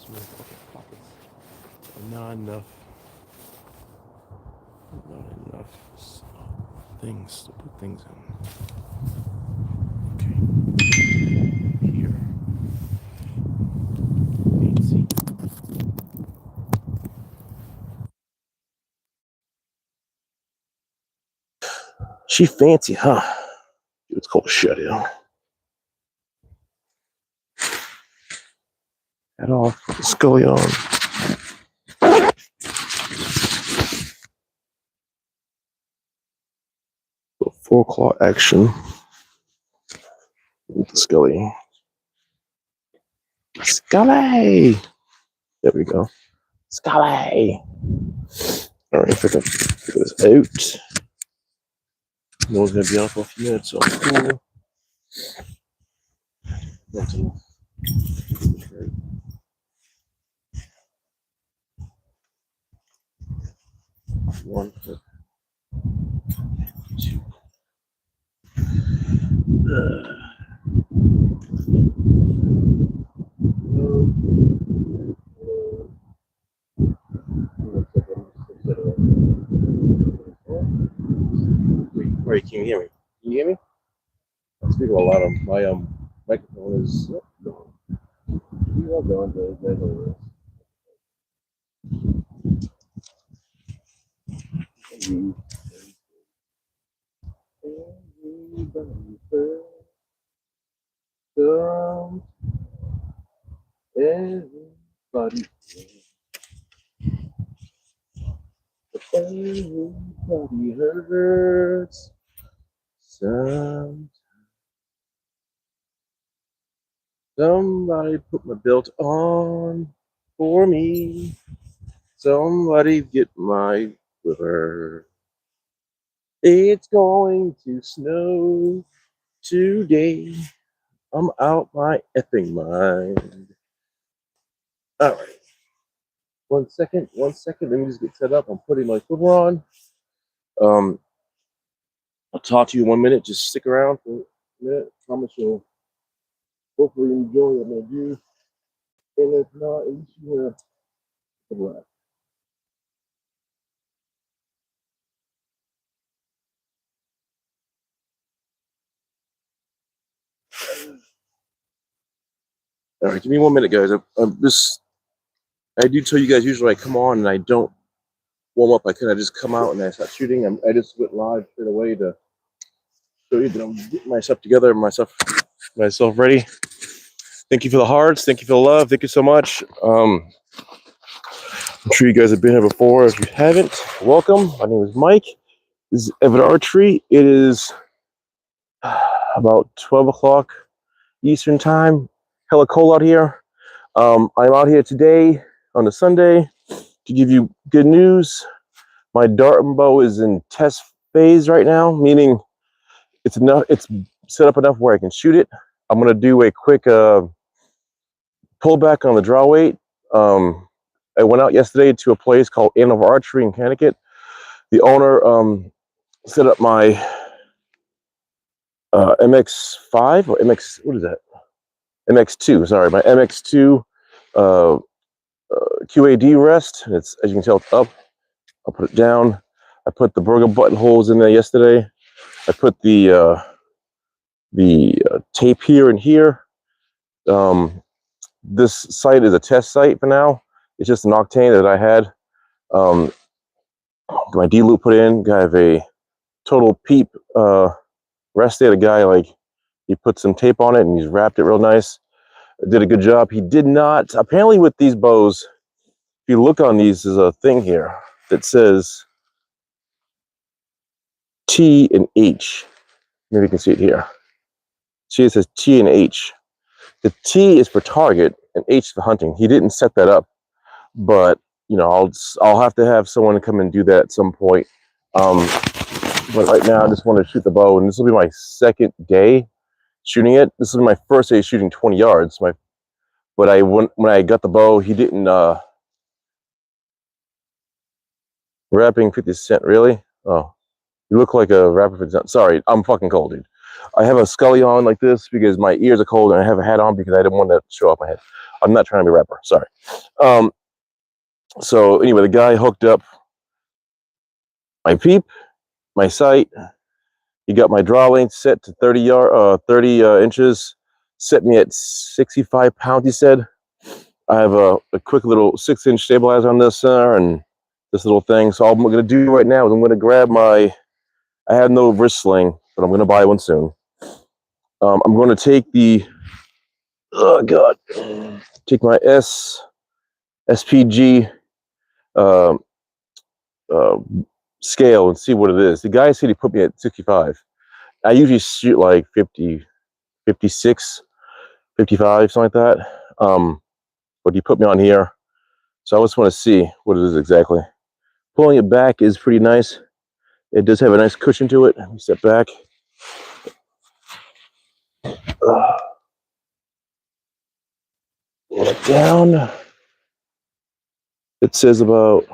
Okay, pockets. Not enough things to put things in. Okay. Here. Fancy. She fancy, huh? It's called a shut-in. Head off, put the scully on. 4 o'clock action with the scully. Scully! There we go. Scully! Alright, figure this out. No one's gonna be on for a few minutes, so I'm cool. One, two. Wait, can you hear me? Can you hear me? I speak a lot of my microphone is gone. You are going to everybody hurts some. Somebody put my belt on for me. Somebody get my quiver. It's going to snow today. I'm out my effing mind. All right. 1 second. Let me just get set up. I'm putting my quiver on. I'll talk to you in 1 minute. Just stick around for a minute. I promise you'll hopefully enjoy what I do. And if not, at least you have a laugh. All right, give me 1 minute, guys. I do tell you guys usually I come on and I don't warm up. I kind of just come out and I start shooting. I just went live straight away to show you that I'm getting myself together, myself ready. Thank you for the hearts. Thank you for the love. Thank you so much. I'm sure you guys have been here before. If you haven't, welcome. My name is Mike. This is Everitt Archery. It is about 12 o'clock Eastern time. Hella cold out here. I'm out here today on a Sunday to give you good news. My darton bow is in test phase right now, meaning it's set up enough where I can shoot it. I'm gonna do a quick pullback on the draw weight. I went out yesterday to a place called Everitt Archery in Connecticut. The owner set up my MX5 or MX, what is that? MX2, sorry, my MX2 QAD rest. It's, as you can tell, it's up. I'll put it down. I put the burger buttonholes in there yesterday. I put the tape here and here. This site is a test site for now. It's just an octane that I had my D loop put in. I have a total peep rest there. The guy, like, he put some tape on it and he's wrapped it real nice. Did a good job. He did not, apparently with these bows, if you look on these, there's a thing here that says T and H. Maybe you can see it here. See, it says T and H. The T is for target and H for hunting. He didn't set that up, but you know, I'll have to have someone come and do that at some point. But right now, I just want to shoot the bow, and this will be my second day shooting it. This is my first day shooting 20 yards. But when I got the bow, he didn't wrapping 50 cent. Really? Oh, you look like a rapper 50 cent. Sorry, I'm fucking cold, dude. I have a scully on like this because my ears are cold, and I have a hat on because I didn't want to show off my head. I'm not trying to be a rapper, sorry. So anyway, the guy hooked up my peep, my sight. He got my draw length set to 30 inches. Set me at 65 pounds. He said. I have a quick little 6-inch stabilizer on this center and this little thing. So all I'm going to do right now is I'm going to grab my. I have no wrist sling, but I'm going to buy one soon. I'm going to take the. Oh God! Take my SPG uh, scale and see what it is. The guy said he put me at 65. I usually shoot like 50, 56, 55, something like that. But he put me on here. So I just want to see what it is exactly. Pulling it back is pretty nice. It does have a nice cushion to it. Let me step back. Let down. It says about,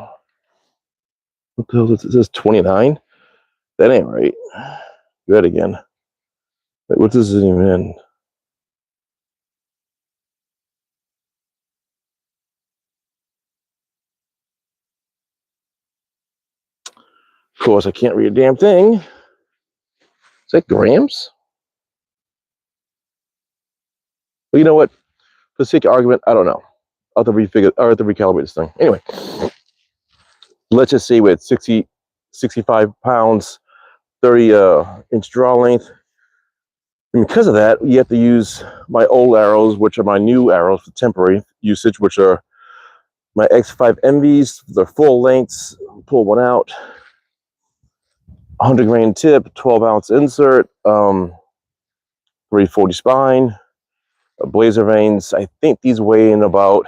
what the hell is it? It says 29. That ain't right. Do that again. Wait, what does it even mean? Of course, I can't read a damn thing. Is that grams? Well, you know what? For the sake of argument, I don't know. I'll have to recalibrate this thing. Anyway, let's just say with 65 pounds, 30-inch draw length. And because of that, you have to use my old arrows, which are my new arrows for temporary usage, which are my X5 Envies. They're full lengths. Pull one out. 100 grain tip, 12-ounce insert, 340 spine, blazer vanes. I think these weigh in about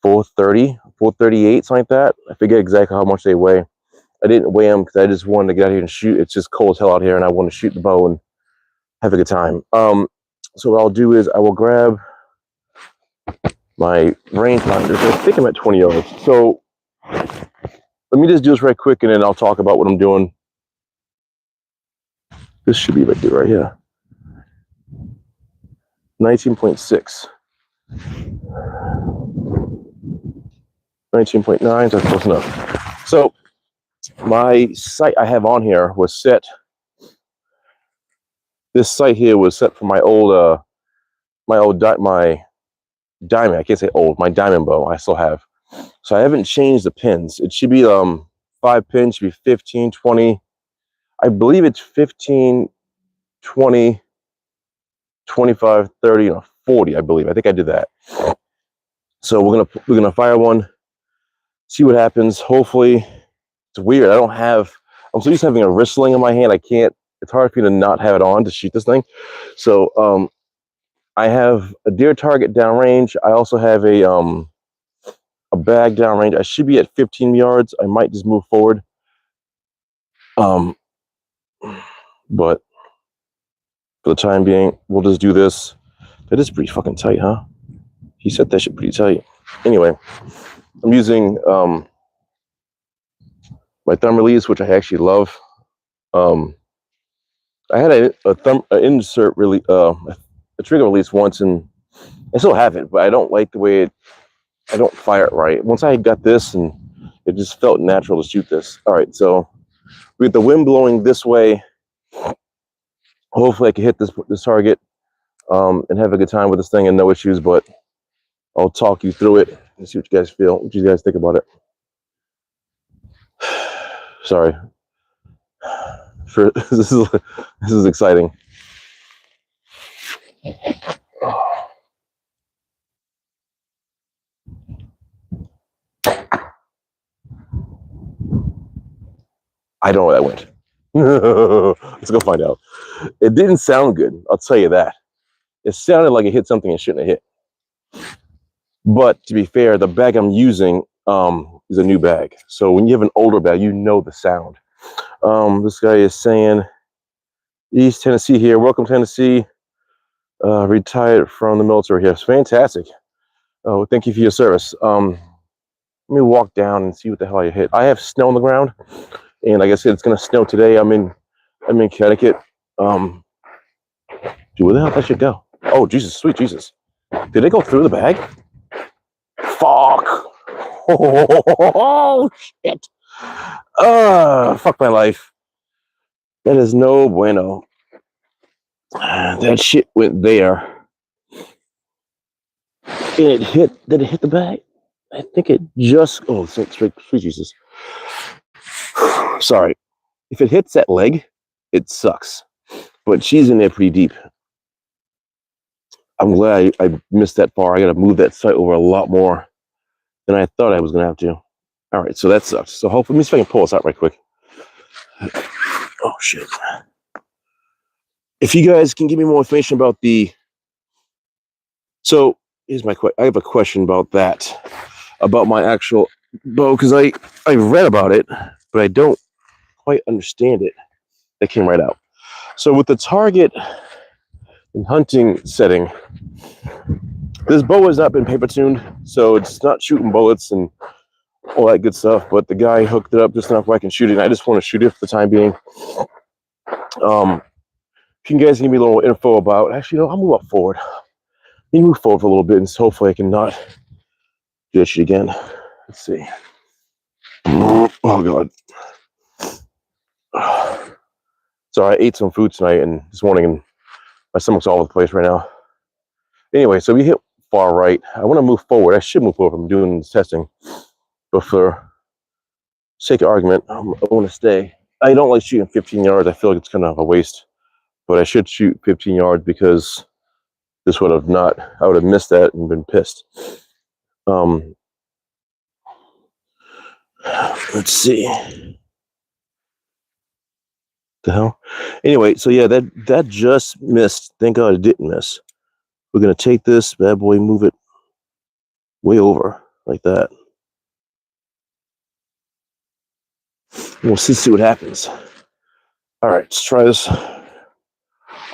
430, 438, something like that. I forget exactly how much they weigh. I didn't weigh them because I just wanted to get out here and shoot. It's just cold as hell out here, and I want to shoot the bow and have a good time. So what I'll do is I will grab my rangefinder. I think I'm at 20 yards. So let me just do this right quick, and then I'll talk about what I'm doing. This should be right there, right here. 19.6. 19.9, that's close enough. So my sight I have on here was set. This sight here was set for my diamond. I can't say old. My diamond bow I still have. So I haven't changed the pins. It should be 5 pins. Should be 15, 20. I believe it's 15, 20, 25, 30, and 40. I believe. I think I did that. So we're gonna fire one. See what happens. Hopefully, it's weird. I'm so used to having a wrist sling in my hand. I can't. It's hard for me to not have it on to shoot this thing. So I have a deer target downrange. I also have a bag downrange. I should be at 15 yards. I might just move forward. But for the time being, we'll just do this. That is pretty fucking tight, huh? He said that shit pretty tight. Anyway, I'm using my thumb release, which I actually love. I had an insert really a trigger release once, and I still have it, but I don't like the way I don't fire it right. Once I got this, and it just felt natural to shoot this. All right, so with the wind blowing this way, hopefully I can hit this target and have a good time with this thing and no issues. But I'll talk you through it and see what you guys feel, what you guys think about it. Sorry. This is exciting. I don't know where that went. Let's go find out. It didn't sound good, I'll tell you that. It sounded like it hit something it shouldn't have hit. But to be fair, the bag I'm using is a new bag. So when you have an older bag, you know the sound. This guy is saying, East Tennessee here. Welcome, Tennessee. Retired from the military here. It's fantastic. Oh, thank you for your service. Let me walk down and see what the hell I hit. I have snow on the ground, and like I said, it's gonna snow today. I'm in Connecticut. Dude, where the hell did that shit go? Oh, Jesus, sweet Jesus. Did it go through the bag? Fuck. Oh, shit. Fuck my life. That is no bueno. That shit went there. And it hit, did it hit the bag? I think it just, oh, sweet Jesus. Sorry. If it hits that leg, it sucks. But she's in there pretty deep. I'm glad I missed that far. I got to move that sight over a lot more than I thought I was going to have to. All right, so that sucks. So hopefully, let me see if I can pull this out right quick. Oh, shit. If you guys can give me more information about the... So, here's my question. I have a question about that. About my actual bow, because I read about it, but I don't quite understand it. That came right out. So with the target and hunting setting, this bow has not been paper tuned, so it's not shooting bullets and all that good stuff, but the guy hooked it up just enough where I can shoot it, and I just want to shoot it for the time being. If you guys give me a little info about, actually, no, I'll move up forward. Let me move forward for a little bit, and hopefully I can not do that shit again. Let's see. Oh, God. So I ate some food tonight and this morning, and my stomach's all over the place right now. Anyway, so we hit far right. I want to move forward. I should move forward if I'm doing this testing. But for sake of argument, I want to stay. I don't like shooting 15 yards. I feel like it's kind of a waste. But I should shoot 15 yards because this would have not, I would have missed that and been pissed. Let's see. The hell? Anyway, so yeah, that just missed. Thank God it didn't miss. We're going to take this bad boy, move it way over like that. We'll see what happens. All right, let's try this.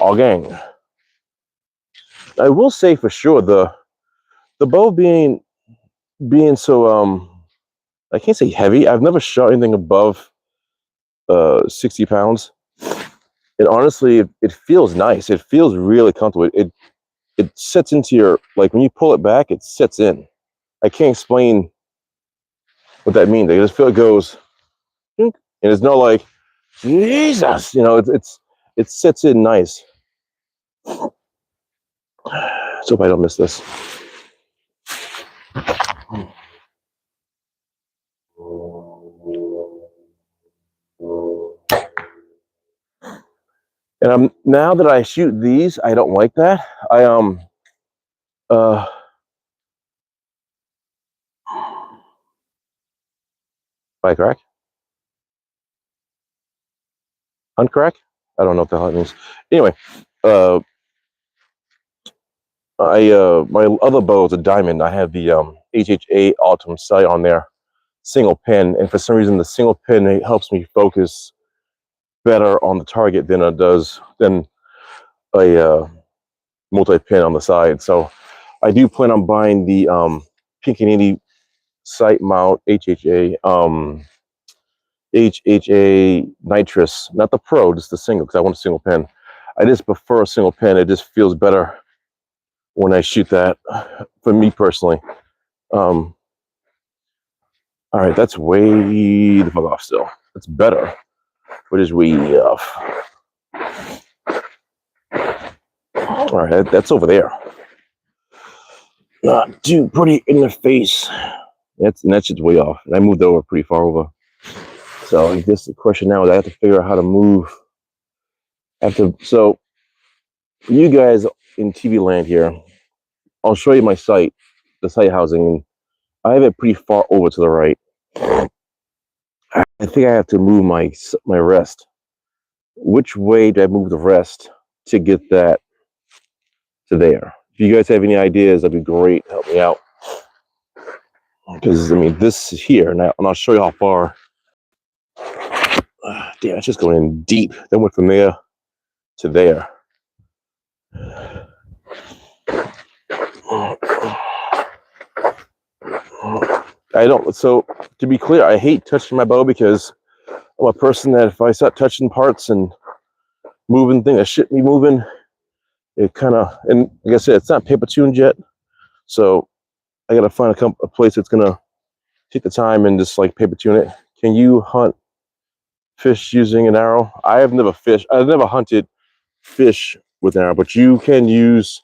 All gang. I will say for sure the bow being so I can't say heavy. I've never shot anything above 60 pounds, and honestly, it feels nice. It feels really comfortable. It sets into your, like when you pull it back, it sets in. I can't explain what that means. I just feel it goes, and it's not like Jesus, you know. It sets in nice. So hope I don't miss this. And now that I shoot these, I don't like that. Bike rack? Hunt crack? I don't know what the hell it means. Anyway, my other bow is a diamond. I have the HHA Autumn sight on there, single pin, and for some reason the single pin, it helps me focus better on the target than it does than a multi-pin on the side. So I do plan on buying the Pincanini sight mount HHA nitrous, not the pro, just the single, because I want a single pin. I just prefer a single pin. It just feels better when I shoot that, for me personally. All right, that's way the fuck off still. That's better, but it's way off. All right, that's over there. Not too pretty in the face. That shit's way off. And I moved over pretty far over. So I guess the question now is I have to figure out how to move. So for you guys in TV land here, I'll show you my site, the site housing. I have it pretty far over to the right. I think I have to move my rest. Which way do I move the rest to get that to there? If you guys have any ideas, that'd be great. Help me out. Because, I mean, this is here, and I'll show you how far. Damn, it's just going in deep. Then went from there to there. So to be clear, I hate touching my bow because I'm a person that if I start touching parts and moving thing that shouldn't be moving. It kind of, and like I said, it's not paper tuned yet, so I gotta find a place that's gonna take the time and just like paper tune it. Can you hunt fish using an arrow? I've never hunted fish with an arrow, but you can use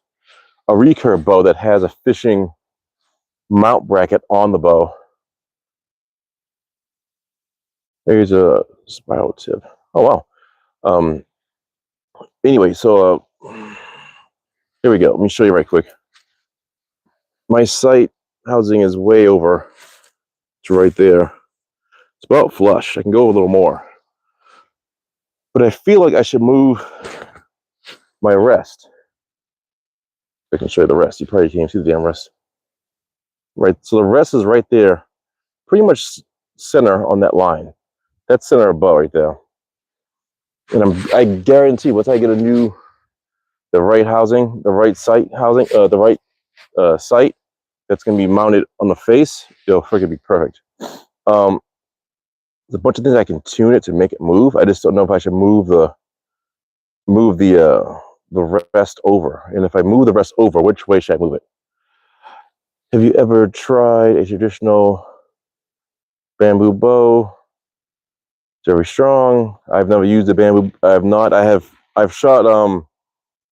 a recurve bow that has a fishing mount bracket on the bow. There's a spiral tip. Oh wow. Anyway, so here we go. Let me show you right quick. My sight housing is way over. It's right there. It's about flush. I can go a little more. But I feel like I should move my rest. I can show you the rest. You probably can't see the damn rest. Right, so the rest is right there. Pretty much center on that line. That's center of bow right there. And I guarantee once I get the right housing, the right sight housing, the right sight that's going to be mounted on the face, it'll freaking be perfect. There's a bunch of things I can tune it to make it move. I just don't know if I should move the rest over. And if I move the rest over, which way should I move it? Have you ever tried a traditional bamboo bow? It's very strong. I've never used a bamboo. I have not. I've shot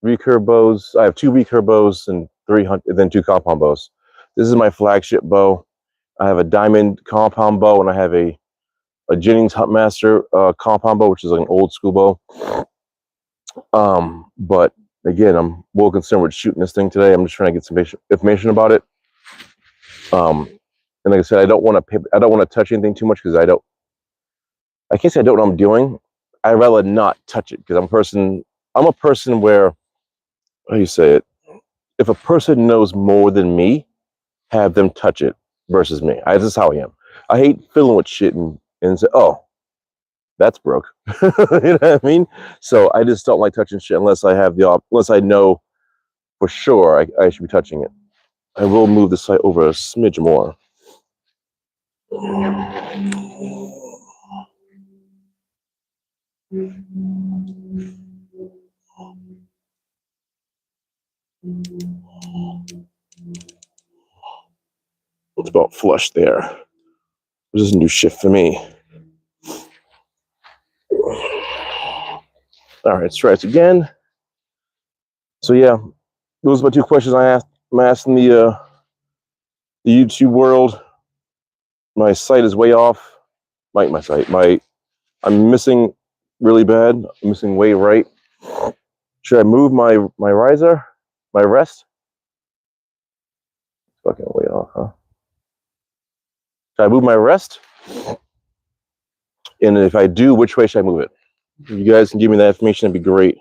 recurve bows. I have 2 recurve bows and 2 compound bows. This is my flagship bow. I have a diamond compound bow, and I have a Jennings Huntmaster compound bow, which is like an old school bow. But again, I'm well concerned with shooting this thing today. I'm just trying to get some information about it. And like I said, I don't want to touch anything too much because I can't say I don't know what I'm doing. I'd rather not touch it because I'm a person where, how do you say it? If a person knows more than me, have them touch it versus me. This is how I am. I hate fiddling with shit and say, oh, that's broke. You know what I mean? So I just don't like touching shit unless I know for sure I should be touching it. I will move the sight over a smidge more. It's about flush there. This is a new shift for me. All right, strikes again. So yeah, those are my 2 questions I'm asking the YouTube world. My sight is way off. My sight. I'm missing really bad. I'm missing way right. Should I move my riser, my rest? Fucking way off, huh? Should I move my rest? And if I do, which way should I move it? If you guys can give me that information, that'd be great.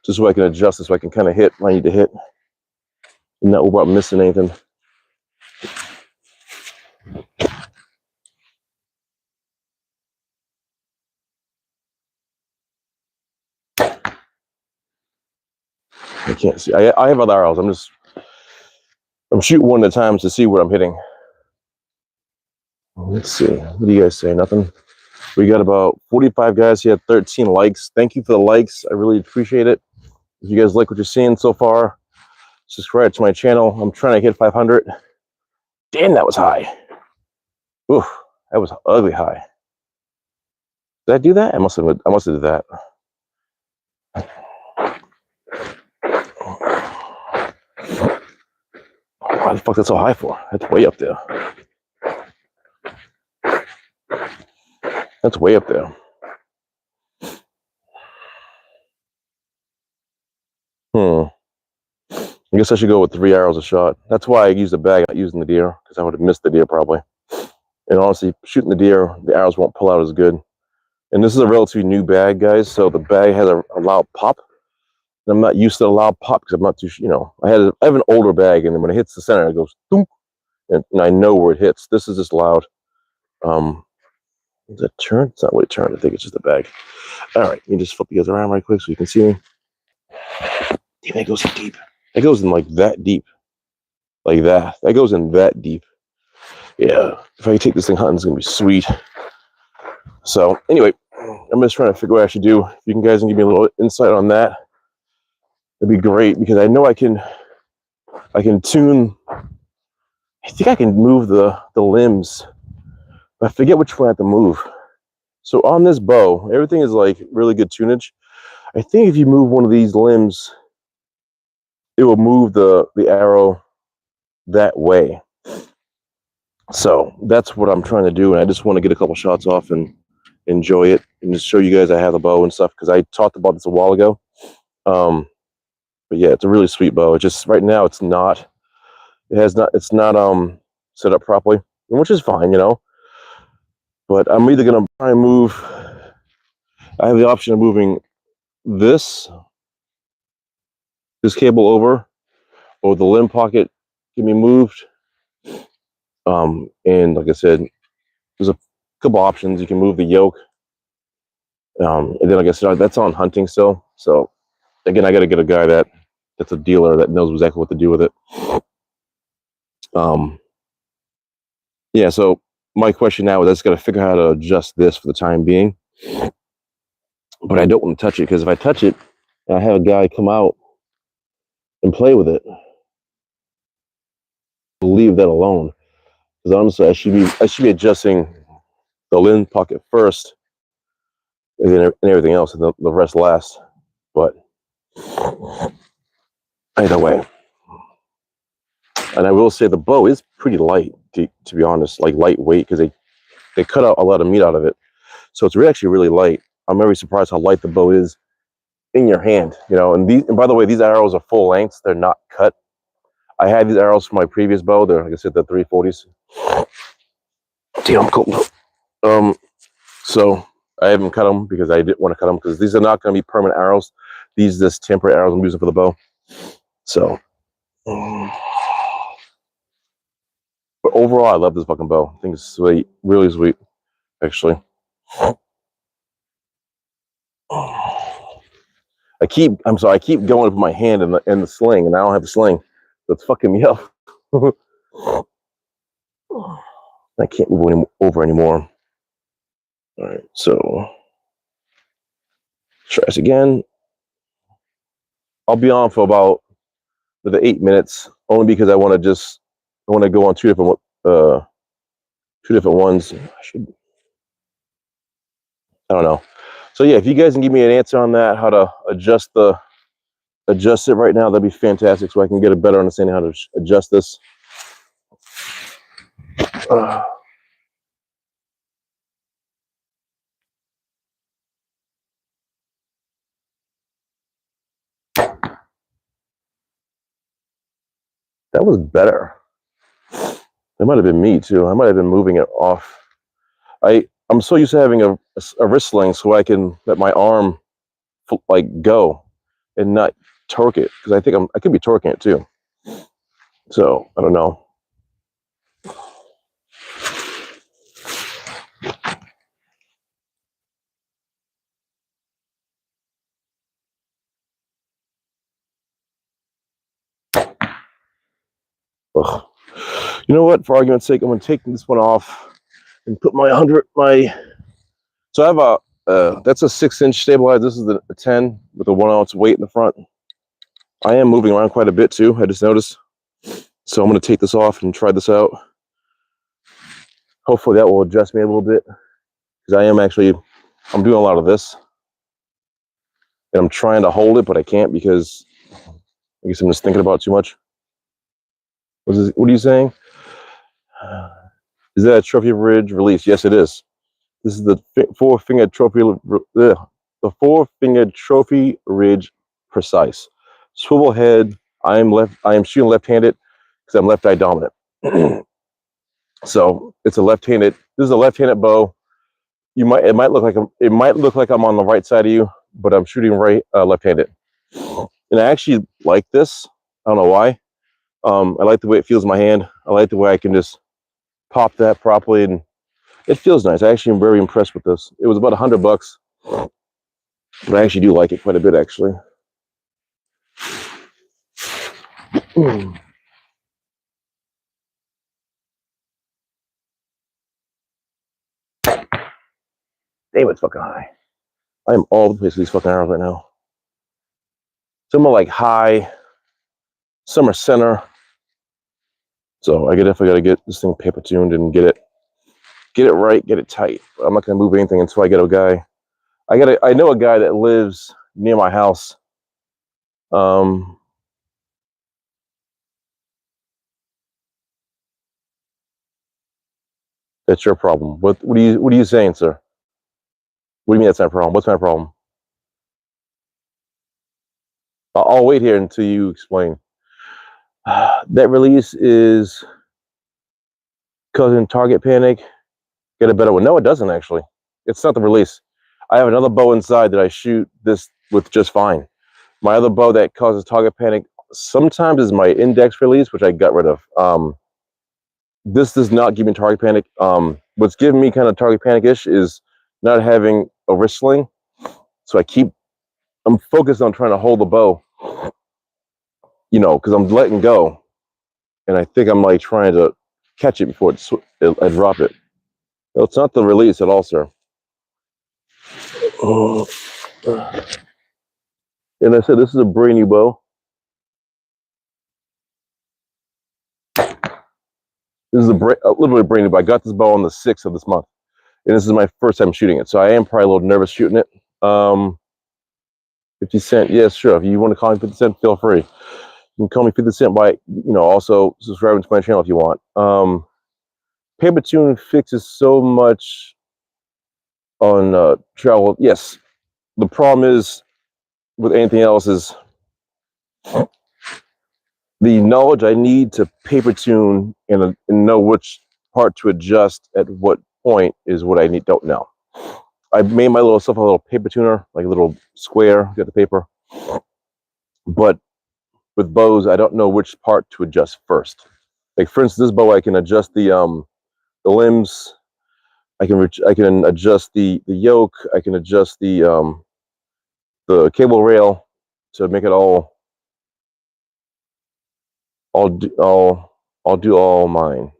Just so I can adjust it, so I can kind of hit when I need to hit. And not worry about missing anything. I can't see. I have other arrows. I'm shooting one at a time to see what I'm hitting. Let's see. What do you guys say? Nothing? We got about 45 guys here, 13 likes. Thank you for the likes. I really appreciate it. If you guys like what you're seeing so far, subscribe to my channel. I'm trying to hit 500. Damn, that was high. Oof, that was ugly high. Did I do that? I must have did that. Why the fuck that's so high for? That's way up there. That's way up there. I guess I should go with 3 arrows a shot. That's why I used the bag, not using the deer, because I would have missed the deer probably. And honestly, shooting the deer, the arrows won't pull out as good. And this is a relatively new bag, guys, so the bag has a loud pop. And I'm not used to the loud pop because I'm not too, I have an older bag, and then when it hits the center, it goes thunk, and I know where it hits. This is just loud. Is it turn? It's not really turned. I think it's just a bag. All right, let me just flip you guys around right quick so you can see me. Damn, it goes deep. It goes in like that deep. Like that. That goes in that deep. Yeah. If I take this thing hunting, it's going to be sweet. So, anyway, I'm just trying to figure out what I should do. If you guys can give me a little insight on that, that'd be great, because I know I can tune. I think I can move the limbs, but I forget which one I have to move. So on this bow, everything is like really good tunage. I think if you move one of these limbs, it will move the arrow that way. So that's what I'm trying to do, and I just want to get a couple shots off and enjoy it, and just show you guys I have the bow and stuff, because I talked about this a while ago. But yeah, it's a really sweet bow. It's just right now it's not set up properly, which is fine, you know. But I'm either gonna try and move. I have the option of moving this cable over, or the limb pocket can be moved. And like I said, there's a couple options. You can move the yoke. And then like I said, that's on hunting still. So again, I got to get a guy that's a dealer that knows exactly what to do with it. Yeah, so my question now is I just got to figure out how to adjust this for the time being. But I don't want to touch it, because if I touch it and I have a guy come out and play with it, I'll leave that alone. Because honestly, I should be adjusting the limb pocket first, and then everything else, and the rest last. But either way, and I will say the bow is pretty light, to be honest, like lightweight, because they cut out a lot of meat out of it, so it's actually really light. I'm very surprised how light the bow is in your hand, you know. And by the way, these arrows are full lengths; they're not cut. I had these arrows from my previous bow. They're, like I said, the 340s. Damn, I'm cold. So I haven't cut them because I didn't want to cut them, because these are not going to be permanent arrows. These are just temporary arrows I'm using for the bow. So, but overall, I love this fucking bow. I think it's sweet, really sweet, actually. I keep going with my hand in the sling, and I don't have the sling, so it's fucking me up. I can't move over anymore. All right, so try this again. I'll be on for about the 8 minutes, only because I want to go on two different ones. I don't know. So yeah, if you guys can give me an answer on that, how to adjust it right now, that'd be fantastic, so I can get a better understanding how to adjust this. That was better. That might have been me too. I might have been moving it off. I'm so used to having a wrist sling, so I can let my arm like go and not torque it, because I think I could be torquing it too. So I don't know. Ugh. You know what? For argument's sake, I'm going to take this one off and put my 100. So I have that's a 6-inch stabilizer. This is a 10 with a 1 ounce weight in the front. I am moving around quite a bit too, I just noticed. So I'm going to take this off and try this out. Hopefully that will adjust me a little bit, because I'm doing a lot of this. And I'm trying to hold it, but I can't, because I guess I'm just thinking about it too much. What are you saying? Is that a trophy ridge release? Yes, it is. This is the four-fingered trophy ridge precise. Swivel head. I am shooting left-handed because I'm left eye dominant. So it's a left-handed. This is a left-handed bow. It might look like I'm on the right side of you, but I'm shooting left-handed. And I actually like this. I don't know why. I like the way it feels in my hand. I like the way I can just pop that properly, and it feels nice. I actually am very impressed with this. It was about $100, but I actually do like it quite a bit, actually. Damn, it's fucking high. I am all over the place with these fucking arrows right now. Some are like high, some are center. So I definitely got to get this thing paper tuned and get it right, get it tight. I'm not gonna move anything until I get a guy. I know a guy that lives near my house. That's your problem. What are you saying, sir? What do you mean that's my problem? What's my problem? I'll wait here until you explain. That release is causing target panic. Get a better one. No, it doesn't actually. It's not the release. I have another bow inside that I shoot this with just fine. My other bow that causes target panic sometimes is my index release, which I got rid of. This does not give me target panic. What's giving me kind of target panic-ish is not having a wrist sling. So I'm focused on trying to hold the bow, you know, because I'm letting go. And I think I'm like trying to catch it before I drop it. No, it's not the release at all, sir. And I said, this is a brand new bow. This is literally brand new bow. I got this bow on the 6th of this month. And this is my first time shooting it. So I am probably a little nervous shooting it. 50 cent, yes, sure. If you want to call me 50 cent, feel free. You can call me 50 cent by, also subscribing to my channel if you want. Paper tune fixes so much on travel. Yes. The problem is with anything else is the knowledge I need to paper tune and know which part to adjust at what point is what I don't know. I made my little stuff a little paper tuner, like a little square, got the paper. But with bows, I don't know which part to adjust first. Like for instance, this bow, I can adjust the limbs. I can adjust the yoke. I can adjust the cable rail to make it all. I'll do all mine.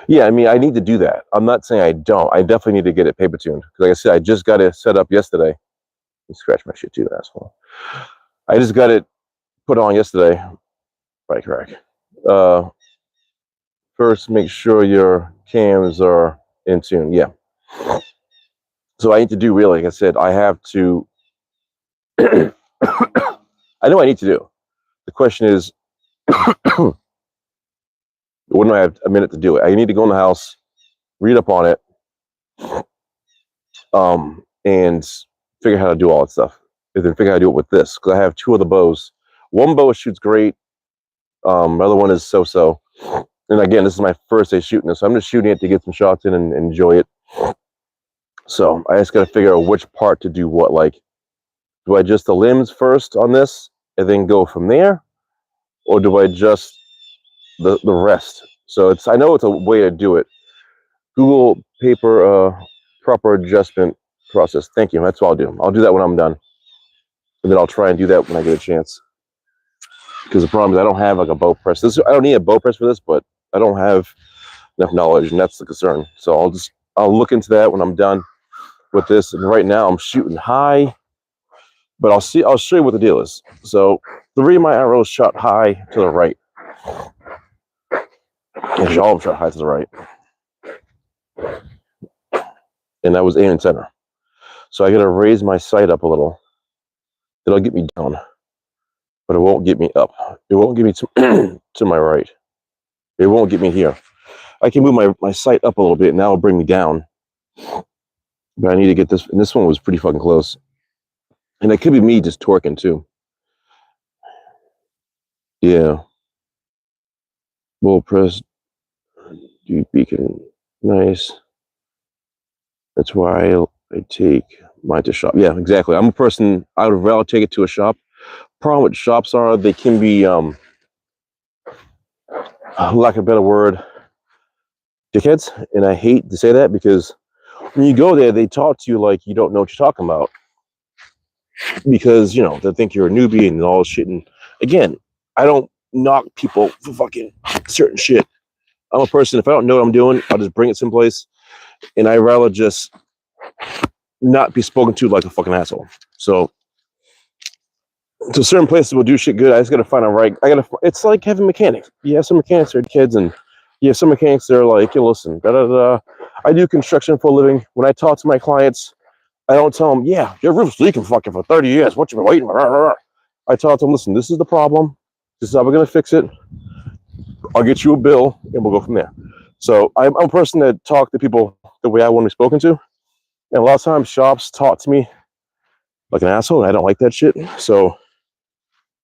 Yeah, I mean, I need to do that. I'm not saying I don't. I definitely need to get it paper tuned. Because like I said, I just got it set up yesterday. You scratch my shit too, asshole. I just got it put on yesterday. Right, correct. First, make sure your cams are in tune. Yeah. So I need to do really, like I said, I have to. I know I need to do. The question is, when do I have a minute to do it? I need to go in the house, read up on it, and figure out how to do all that stuff. And then figure out how to do it with this, because I have two other bows. One bow shoots great. My other one is so-so. And again, this is my first day shooting this, so I'm just shooting it to get some shots in and enjoy it. So I just got to figure out which part to do what. Like, do I adjust the limbs first on this and then go from there? Or do I adjust the rest? So I know it's a way to do it. Google paper proper adjustment process. Thank you. That's what I'll do. I'll do that when I'm done. And then I'll try and do that when I get a chance. Because the problem is I don't have like a bow press. I don't need a bow press for this, but I don't have enough knowledge, and that's the concern. So I'll look into that when I'm done with this. And right now I'm shooting high, but I'll show you what the deal is. So 3 of my arrows shot high to the right. And all of them shot high to the right. And that was aim and center. So I gotta raise my sight up a little. It'll get me down, but it won't get me up. It won't get me to my right. It won't get me here. I can move my sight up a little bit, and that'll bring me down. But I need to get this, and this one was pretty fucking close. And it could be me just torquing too. Yeah. Bull press, deep beacon, nice. That's why I take mine to shop. Yeah, exactly. I'm a person, I would rather take it to a shop. Problem with shops are they can be, lack of a better word, dickheads. And I hate to say that because when you go there, they talk to you like you don't know what you're talking about. Because, they think you're a newbie and all this shit. And again, I don't knock people for fucking certain shit. I'm a person, if I don't know what I'm doing, I'll just bring it someplace. And I rather just not be spoken to like a fucking asshole. So certain places will do shit good. I just gotta find a right. It's like having mechanics. You have some mechanics that are kids, and you have some mechanics that are like, "Yo, listen, da da da." I do construction for a living. When I talk to my clients, I don't tell them, "Yeah, your roof's leaking fucking for 30 years. What you been waiting for?" I talk to them, "Listen, this is the problem. This is how we're gonna fix it. I'll get you a bill, and we'll go from there." So I'm a person that talk to people the way I want to be spoken to, and a lot of times shops talk to me like an asshole, and I don't like that shit. So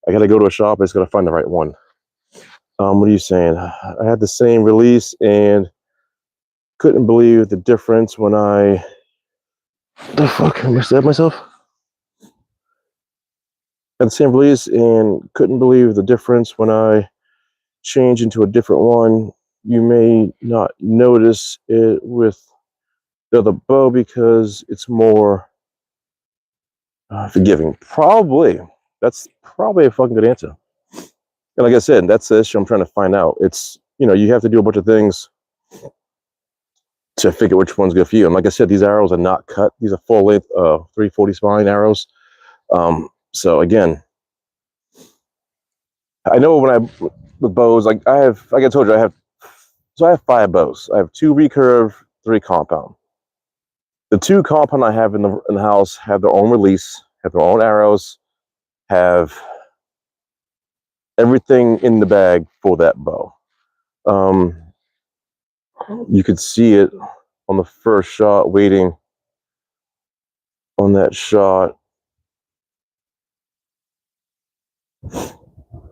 I got to go to a shop. I just got to find the right one. What are you saying? I had the same release and couldn't believe the difference when I. The fuck? I messed up myself. Had the same release and couldn't believe the difference when I change into a different one. You may not notice it with the other bow because it's more forgiving. Probably. That's probably a fucking good answer. And like I said, that's the issue I'm trying to find out. It's, you have to do a bunch of things to figure which one's good for you. And like I said, these arrows are not cut. These are full length 340 spine arrows. So again, I know with bows, like I told you, I have 5 bows. I have 2 recurve, 3 compound. The 2 compound I have in the house have their own release, have their own arrows, have everything in the bag for that bow. You could see it on the first shot, waiting on that shot.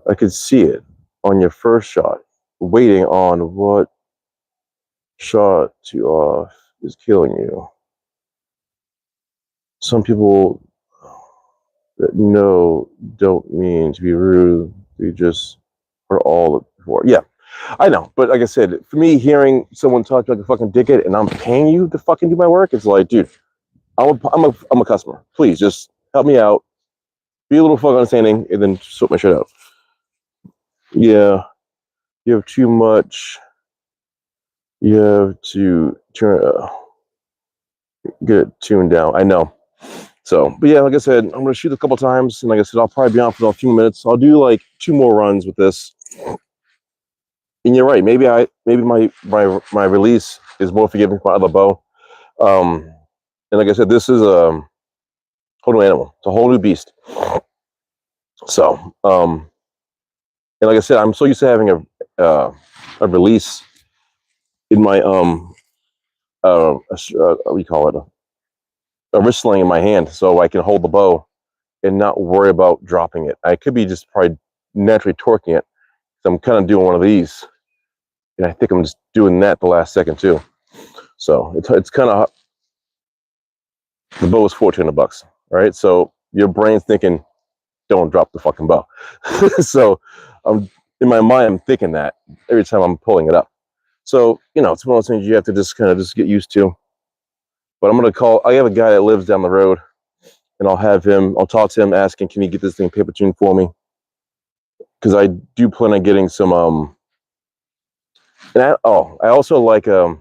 I could see it on your first shot, waiting on what shot to off is killing you. Some people that know don't mean to be rude. They just are all for. Yeah, I know. But like I said, for me, hearing someone talk like a fucking dickhead and I'm paying you to fucking do my work, it's like, dude, I'm a customer. Please just help me out. Be a little fucking understanding and then sort my shit out. Yeah, you have too much. You have to get it tuned down. I know. So, but yeah, like I said, I'm going to shoot a couple times. And like I said, I'll probably be on for a few minutes. I'll do like 2 more runs with this. And you're right. Maybe my release is more forgiving for my other bow. And like I said, this is a whole new animal. It's a whole new beast. So, and like I said, I'm so used to having a release in my what do you call it? A wrist sling in my hand, so I can hold the bow and not worry about dropping it. I could be just probably naturally torquing it. So I'm kind of doing one of these, and I think I'm just doing that the last second too. So it's kind of, the bow is $1,400, right? So your brain's thinking, don't drop the fucking bow. So in my mind, I'm thinking that every time I'm pulling it up. So it's one of those things you have to just kind of just get used to. But I have a guy that lives down the road, and I'll talk to him asking, can you get this thing paper tuned for me? Because I do plan on getting some, I also like, what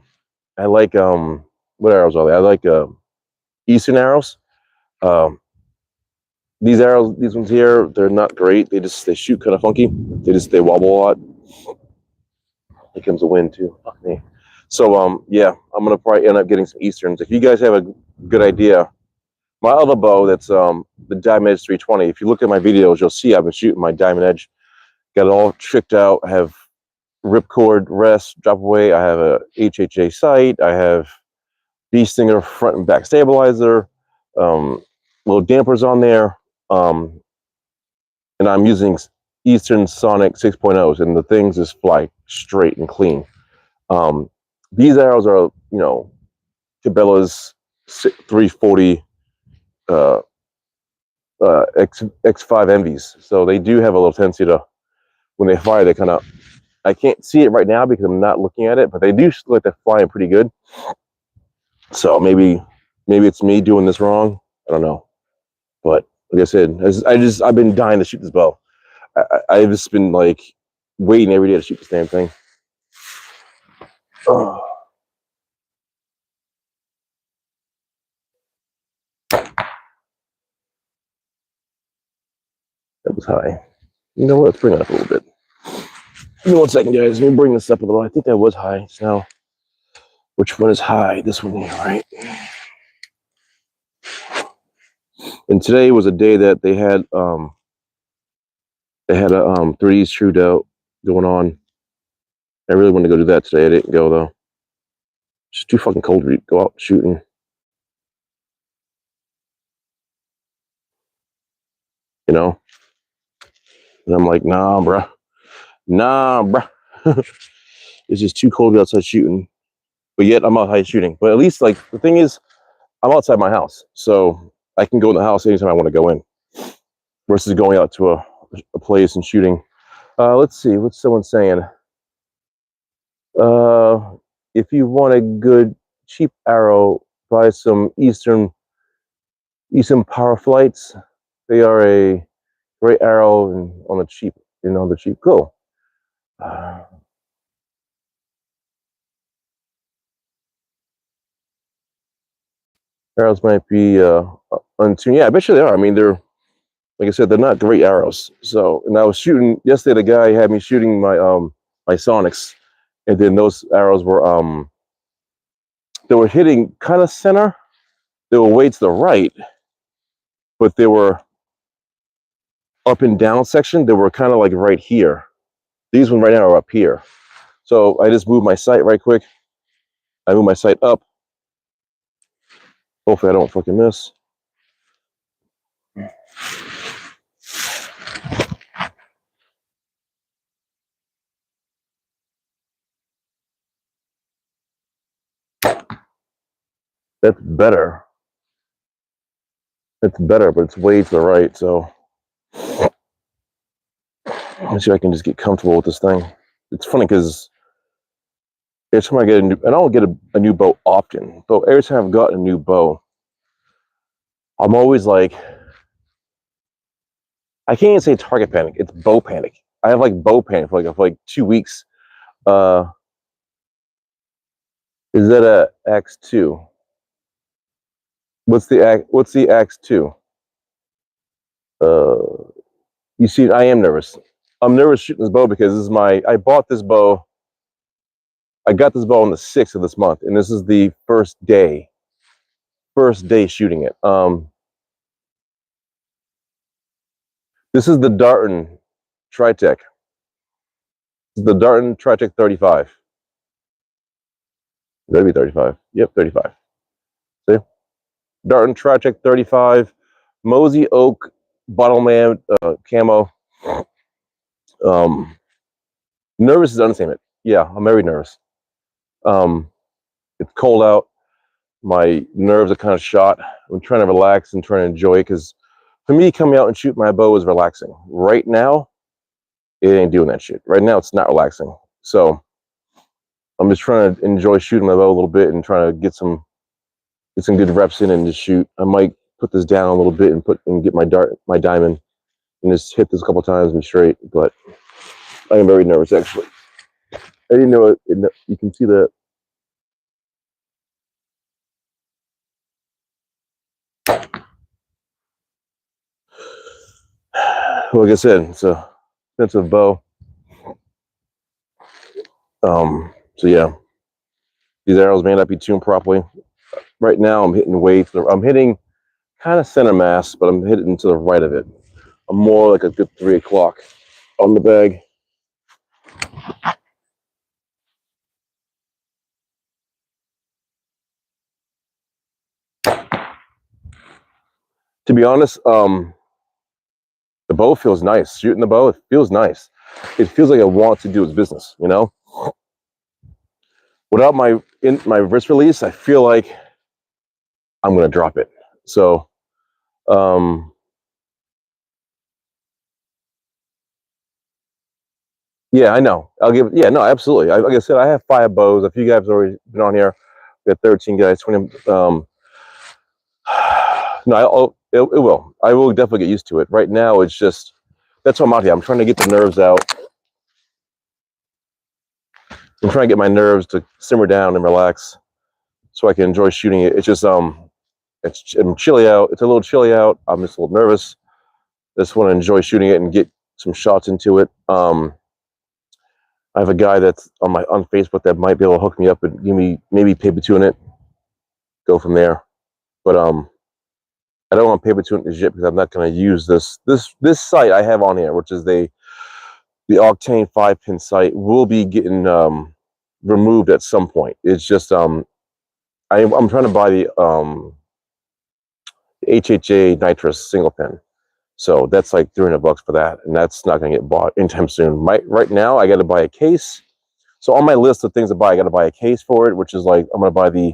arrows are they? I like Eastern arrows. These arrows, these ones here, they're not great. They shoot kind of funky. They wobble a lot. Here comes the wind too. Fuck me. So yeah, I'm gonna probably end up getting some Easterns. If you guys have a good idea, my other bow that's the Diamond Edge 320. If you look at my videos, you'll see I've been shooting my Diamond Edge. Got it all tricked out. I have ripcord rest, drop away. I have a HHA sight. I have bee stinger front and back stabilizer. Little dampers on there. And I'm using Eastern Sonic 6.0s, and the things just fly straight and clean. These arrows are, Cabela's 340 X5 Envies. So they do have a little tendency to, when they fire, they kind of, I can't see it right now because I'm not looking at it, but they do look like they're flying pretty good. So maybe it's me doing this wrong. I don't know. But like I said, I've been dying to shoot this bow. I've just been like waiting every day to shoot the same thing. Oh. That was high. You know what? Let's bring it up a little bit. Give me 1 second, guys. Let me bring this up a little. I think that was high. So now, which one is high? This one here, right? And today was a day that they had a 3D shootout going on. I really wanted to go do that today. I didn't go though. It's too fucking cold to go out shooting. You know? And I'm like, nah, bruh. It's just too cold to be outside shooting. But yet I'm outside shooting. But at least, like, the thing is, I'm outside my house. So I can go in the house anytime I want to go in. Versus going out to a place and shooting. Let's see. What's someone saying? If you want a good, cheap arrow, buy some Eastern Power Flights. They are a great arrow and on the cheap. Cool. Arrows might be untuned. Yeah, I bet you they are. I mean, they're, like I said, they're not great arrows. So, and I was shooting yesterday. The guy had me shooting my my Sonics, and then those arrows were they were hitting kind of center. They were way to the right, but they were up and down section. They were kind of like right here. These ones right now are up here. So I just moved my sight right quick. I move my sight up. Hopefully I don't fucking miss. That's better. It's better, but it's way to the right. So let's see if I can just get comfortable with this thing. It's funny because every time I get a new, and I don't get a new bow often, but every time I've gotten a new bow, I'm always like, I can't even say target panic. It's bow panic. I have like bow panic for like 2 weeks. Is that a X2? What's the X2? You see, I am nervous. I'm nervous shooting this bow because this is I bought this bow. I got this bow on the 6th of this month, and this is the first day shooting it. This is the Darton Tritech. This is the Darton Tritech 35. That'd be 35. Yep, 35. See? Darton Tritech 35, Mosey Oak Bottleman camo. Nervous is the understatement. Yeah, I'm very nervous. It's cold out. My nerves are kind of shot. I'm trying to relax and trying to enjoy it because for me, coming out and shooting my bow is relaxing. Right now, it ain't doing that shit. Right now, it's not relaxing. So I'm just trying to enjoy shooting my bow a little bit and trying to get some good reps in and just shoot. I might put this down a little bit and get my diamond and just hit this a couple times and straight. But I am very nervous actually. I didn't know it. You can see that. Like I said, it's a expensive bow. So yeah, these arrows may not be tuned properly. Right now, I'm hitting kind of center mass, but I'm hitting to the right of it. I'm more like a good 3 o'clock on the bag. To be honest, the bow feels nice. Shooting the bow, it feels nice. It feels like I want to do its business, you know? Without my wrist release, I feel like I'm gonna drop it. So yeah, I know. No, absolutely. Like I said, I have 5 bows. A few guys have already been on here. We got 13 guys, 20. No, it will. I will definitely get used to it. Right now, it's just, that's why I'm out here. I'm trying to get the nerves out. I'm trying to get my nerves to simmer down and relax so I can enjoy shooting it. It's just, I'm chilly out. It's a little chilly out. I'm just a little nervous. just want to enjoy shooting it and get some shots into it. I have a guy that's on Facebook that might be able to hook me up and give me maybe paper tune it. Go from there. But I don't want paper tune this yet because I'm not going to use this sight I have on here, which is the Octane 5-pin sight, will be getting removed at some point. It's just I'm trying to buy the HHA nitrous single pin. So that's like $300 for that, and that's not going to get bought anytime soon. Right now, I got to buy a case. So on my list of things to buy, I got to buy a case for it, which is like I'm going to buy the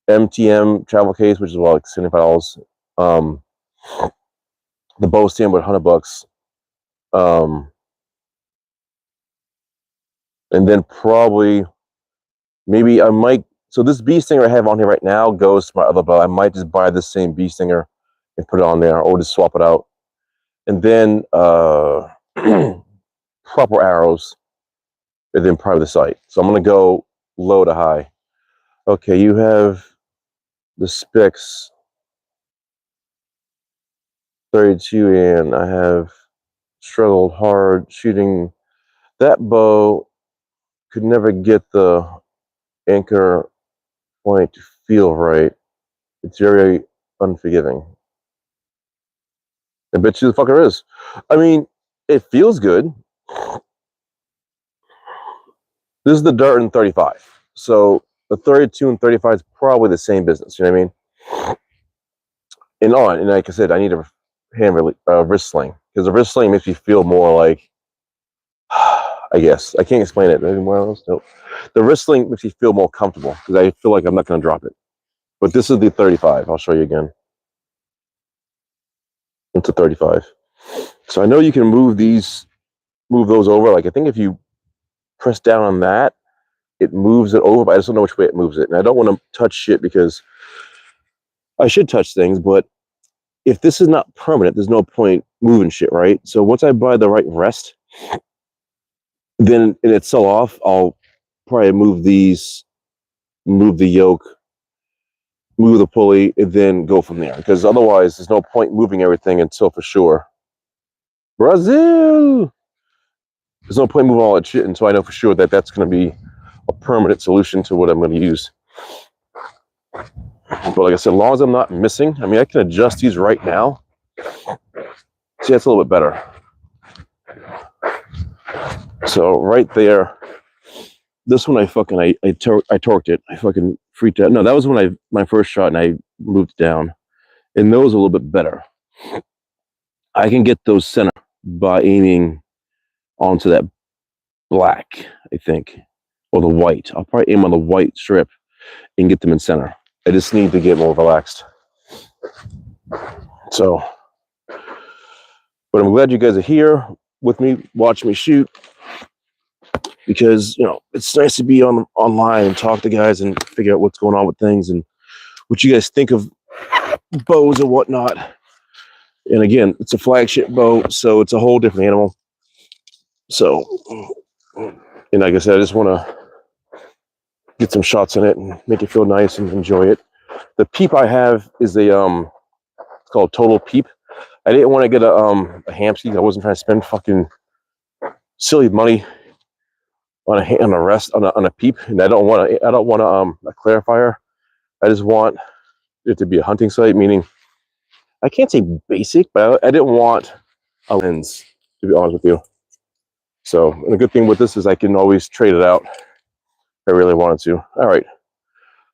MTM travel case, which is like $75. The bow stand with $100. And then probably maybe I might. So this bee stinger I have on here right now goes to my other bow. I might just buy the same bee stinger and put it on there, or just swap it out. And then proper arrows, and then probably the sight. So I'm going to go low to high. Okay, you have the Spix 32, and I have struggled hard shooting that bow. Could never get the anchor point to feel right. It's very unforgiving. I bet you the fucker is. I mean, it feels good. This is the Darton 35. So the 32 and 35 is probably the same business. You know what I mean? And like I said, I need a wrist sling, because the wrist sling makes me feel more like, I guess I can't explain it anymore else. No, the wrist sling makes me feel more comfortable because I feel like I'm not going to drop it. But this is the 35. I'll show you again. It's a 35. So I know you can move those over. Like I think if you press down on that, it moves it over, but I just don't know which way it moves it. And I don't want to touch shit because I should touch things, but if this is not permanent, there's no point moving shit, right? So once I buy the right rest, then and it's so off, I'll probably move the yoke, move the pulley, and then go from there. Because otherwise, there's no point moving everything until for sure. Brazil! There's no point moving all that shit until I know for sure that that's going to be a permanent solution to what I'm going to use. But like I said, as long as I'm not missing, I mean, I can adjust these right now. See, that's a little bit better. So right there, this one I torqued it. I fucking freaked out. No, that was when my first shot and I moved down. And those are a little bit better. I can get those center by aiming onto that black, I think, or the white. I'll probably aim on the white strip and get them in center. I just need to get more relaxed. So, but I'm glad you guys are here with me, watching me shoot, because, you know, it's nice to be online and talk to guys and figure out what's going on with things and what you guys think of bows and whatnot. And again, it's a flagship bow, so it's a whole different animal. So, and like I said, I just want to get some shots in it and make it feel nice and enjoy it. The peep I have is it's called Total Peep. I didn't want to get a hamski. I wasn't trying to spend fucking silly money on a peep, and I don't want a clarifier. I just want it to be a hunting sight, meaning I can't say basic, but I didn't want a lens, to be honest with you. So, and the good thing with this is I can always trade it out if I really wanted to. All right.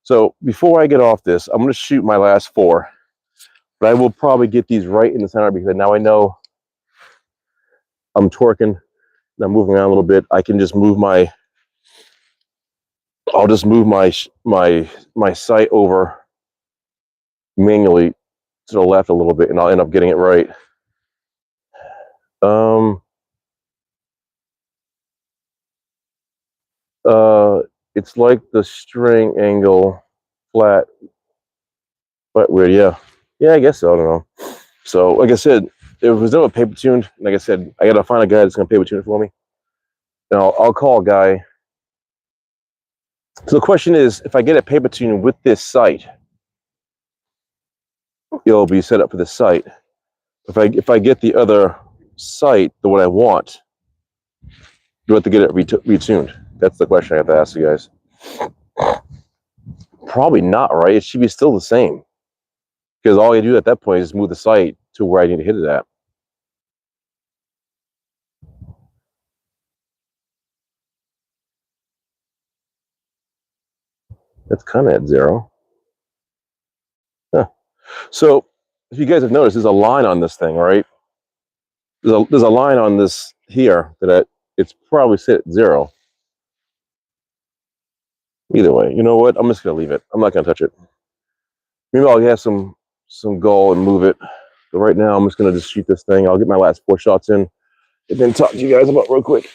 So before I get off this, I'm going to shoot my last 4, but I will probably get these right in the center because now I know I'm torquing. I'm moving around a little bit. I can just move I'll just move my sight over manually to the left a little bit, and I'll end up getting it right. It's like the string angle flat, but weird. Yeah, I guess so. I don't know. So, like I said, if it was never paper tuned, like I said, I gotta find a guy that's gonna paper tune it for me. Now I'll call a guy. So the question is, if I get it paper tuned with this sight, it'll be set up for the sight. If I get the other sight, the what I want, do I have to get it retuned? That's the question I have to ask you guys. Probably not, right? It should be still the same. Because all I do at that point is move the sight to where I need to hit it at. That's kind of at 0. Huh. So, if you guys have noticed, there's a line on this thing, right? There's a line on this here that it's probably set at 0. Either way, you know what? I'm just gonna leave it. I'm not gonna touch it. Maybe I'll have some goal and move it. But right now, I'm just gonna just shoot this thing. I'll get my last 4 shots in, and then talk to you guys about real quick.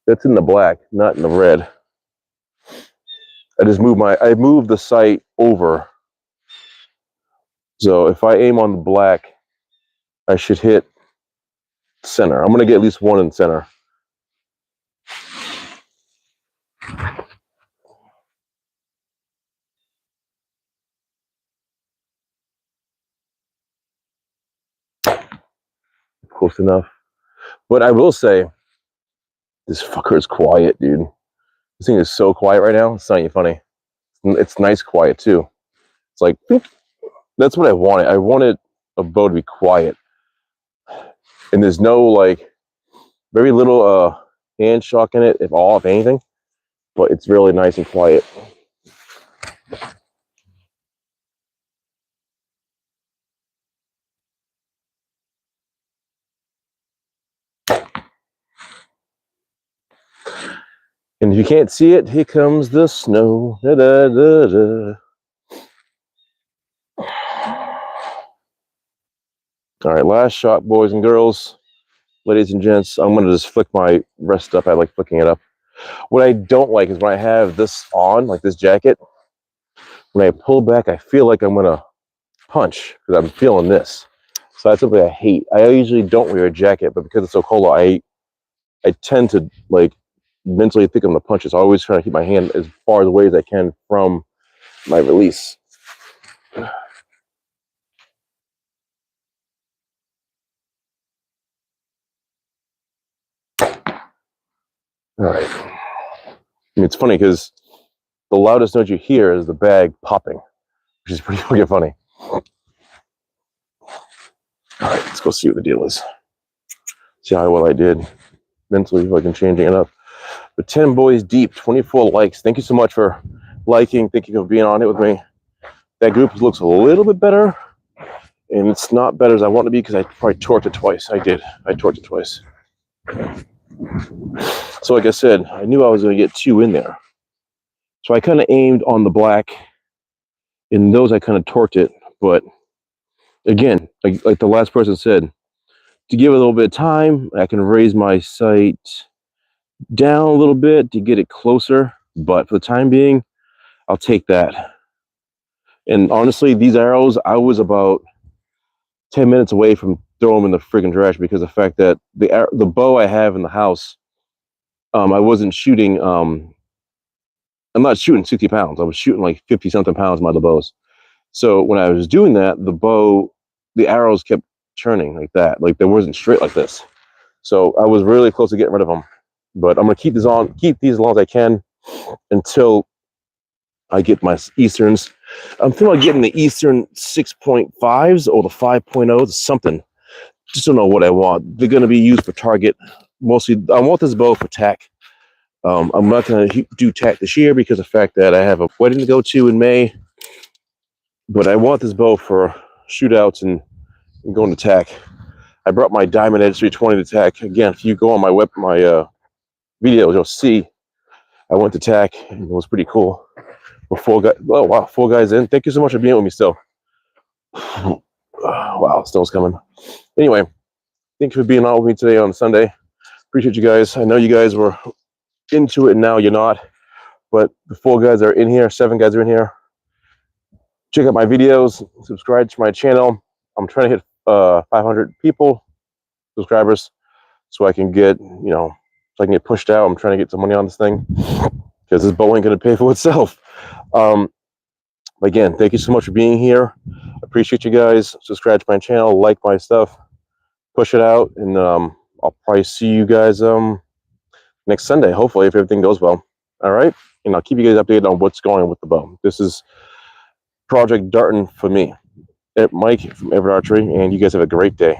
That's in the black, not in the red. I moved the sight over. So if I aim on the black, I should hit center. I'm gonna get at least one in center. Close enough. But I will say, this fucker is quiet, dude. This thing is so quiet right now. It's not even funny. It's nice quiet too. It's like, that's what I wanted. I wanted a bow to be quiet. And there's no like, very little hand shock in it, if anything. But it's really nice and quiet. And if you can't see it, here comes the snow. Da, da, da, da. All right, last shot, boys and girls, ladies and gents. I'm gonna just flick my wrist up. I like flicking it up. What I don't like is when I have this on, like this jacket, when I pull back, I feel like I'm gonna punch because I'm feeling this. So that's something I hate. I usually don't wear a jacket, but because it's so cold, I tend to like mentally think I'm gonna punch it. So I always try to keep my hand as far away as I can from my release. All right. I mean, it's funny because the loudest note you hear is the bag popping, which is pretty fucking funny. All right, let's go see what the deal is. See how well I did mentally, fucking changing it up. But 10 boys deep, 24 likes. Thank you so much for liking. Thank you for being on it with me. That group looks a little bit better, and it's not better as I want to be because I probably torqued it twice. I did. I torqued it twice. So like I said, I knew I was going to get 2 in there. So I kind of aimed on the black. In those, I kind of torqued it. But again, like the last person said, to give it a little bit of time, I can raise my sight down a little bit to get it closer. But for the time being, I'll take that. And honestly, these arrows, I was about 10 minutes away from throwing them in the friggin' trash because of the fact that the bow I have in the house, I wasn't shooting, I'm not shooting 60 pounds. I was shooting like 50 something pounds my other bows. So when I was doing that, the arrows kept churning like that. Like they wasn't straight like this. So I was really close to getting rid of them. But I'm gonna keep these as long as I can until I get my Easterns. I'm thinking about getting the Eastern 6.5s or the 5.0s, something. Just don't know what I want. They're gonna be used for target. Mostly, I want this bow for tack. I'm not gonna do tack this year because of the fact that I have a wedding to go to in May. But I want this bow for shootouts and going to tack. I brought my Diamond Edge 320 to tack. Again, if you go on my videos, you'll see I went to tack and it was pretty cool. We're 4 guys. Oh wow, 4 guys in. Thank you so much for being with me still. Wow, snow's coming. Anyway, thank you for being on with me today on Sunday. Appreciate you guys. I know you guys were into it and now you're not. But the 4 guys are in here, 7 guys are in here. Check out my videos, subscribe to my channel. I'm trying to hit 500 subscribers, so I can get, so I can get pushed out. I'm trying to get some money on this thing. because this bow ain't going to pay for itself. Again, thank you so much for being here. Appreciate you guys. Subscribe to my channel, like my stuff, push it out, and I'll probably see you guys next Sunday, hopefully, if everything goes well. All right, and I'll keep you guys updated on what's going on with the bow. This is Project Darton for me, Mike from Everitt Archery, and you guys have a great day.